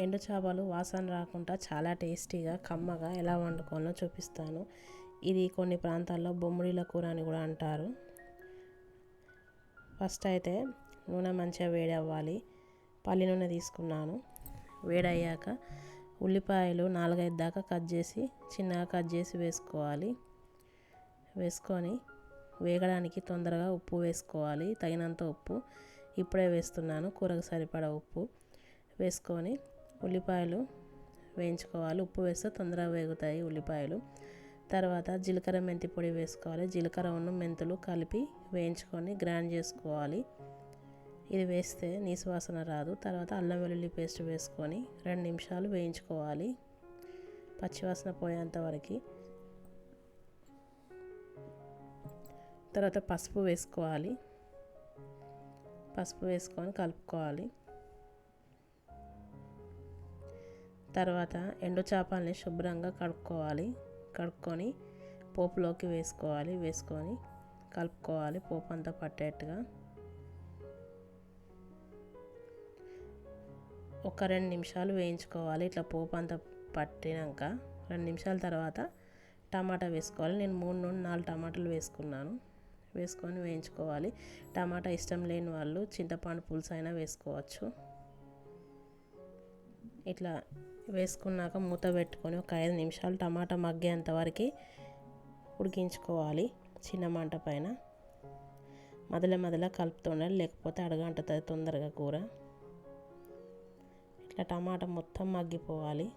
ఎండు చేపలు వాసన రాకుండా చాలా టేస్టీగా కమ్మగా ఎలా వండుకోవాలో చూపిస్తాను. ఇది కొన్ని ప్రాంతాల్లో బొమ్మిడిల కూర అని కూడా అంటారు. ఫస్ట్ అయితే నూనె మంచిగా వేడి అవ్వాలి. పల్లి నూనె తీసుకున్నాను. వేడయ్యాక ఉల్లిపాయలు 4-5 దాకా చిన్నగా కట్ చేసి వేసుకోవాలి. వేసుకొని వేగడానికి తొందరగా ఉప్పు వేసుకోవాలి. తగినంత ఉప్పు ఇప్పుడే వేస్తున్నాను. కూరకు సరిపడా ఉప్పు వేసుకొని ఉల్లిపాయలు వేయించుకోవాలి. ఉప్పు వేస్తే తొందరగా వేగుతాయి ఉల్లిపాయలు. తర్వాత జీలకర్ర మెంతి పొడి వేసుకోవాలి. జీలకర్ర మెంతులు కలిపి వేయించుకొని గ్రైండ్ చేసుకోవాలి. ఇది వేస్తే నీసు వాసన రాదు. తర్వాత అల్లం వెల్లుల్లి పేస్ట్ వేసుకొని 2 నిమిషాలు వేయించుకోవాలి పచ్చివాసన పోయేంత వరకు. తర్వాత పసుపు వేసుకోవాలి. పసుపు వేసుకొని కలుపుకోవాలి. తర్వాత ఎండు చేపల్ని శుభ్రంగా కడుక్కొని పోపులోకి వేసుకొని కలుపుకోవాలి పోపు అంతా పట్టేట్టుగా. ఒక 2 నిమిషాలు వేయించుకోవాలి. ఇట్లా పోపు అంతా పట్టినాక 2 నిమిషాల తర్వాత టమాటా వేసుకోవాలి. నేను 3 నుండి 4 టమాటాలు వేసుకొని వేయించుకోవాలి. టమాటా ఇష్టం లేని వాళ్ళు చింతపండు పులుసు అయినా వేసుకోవచ్చు. ఇట్లా వేసుకున్నాక మూత పెట్టుకొని ఒక 5 నిమిషాలు టమాటా మగ్గేంత వరకు ఉడికించుకోవాలి చిన్న మంట పైన. మొదల కలుపుతుండాలి, లేకపోతే అడుగంటుతుంది తొందరగా కూర. ఇట్లా టమాటా మొత్తం మగ్గిపోవాలి.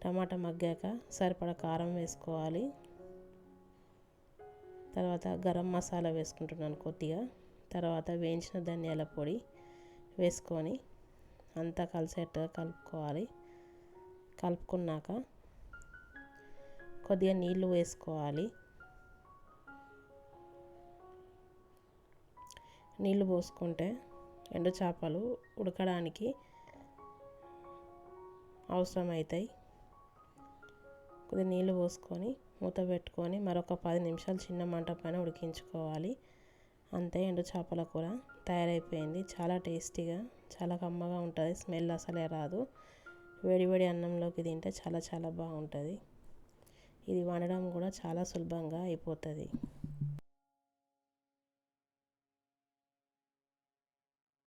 టమాటా మగ్గాక సరిపడా కారం వేసుకోవాలి. తర్వాత గరం మసాలా వేసుకుంటున్నాను కొద్దిగా. తర్వాత వేయించిన ధనియాల పొడి వేసుకొని అంతా కలిసేట్టుగా కలుపుకోవాలి. కలుపుకున్నాక కొద్దిగా నీళ్ళు వేసుకోవాలి. నీళ్ళు పోసుకుంటే ఎండు చేపలు ఉడకడానికి అవసరమవుతాయి. కొద్దిగా నీళ్ళు పోసుకొని మూత పెట్టుకొని మరొక 10 నిమిషాలు చిన్న మంట పైన ఉడికించుకోవాలి. అంతే, ఎండు చేపల కూర తయారైపోయింది. చాలా టేస్టీగా, చాలా కమ్మగా ఉంటుంది. స్మెల్ అసలే రాదు. వేడి అన్నంలోకి తింటే చాలా బాగుంటుంది. ఇది వండడం కూడా చాలా సులభంగా అయిపోతుంది.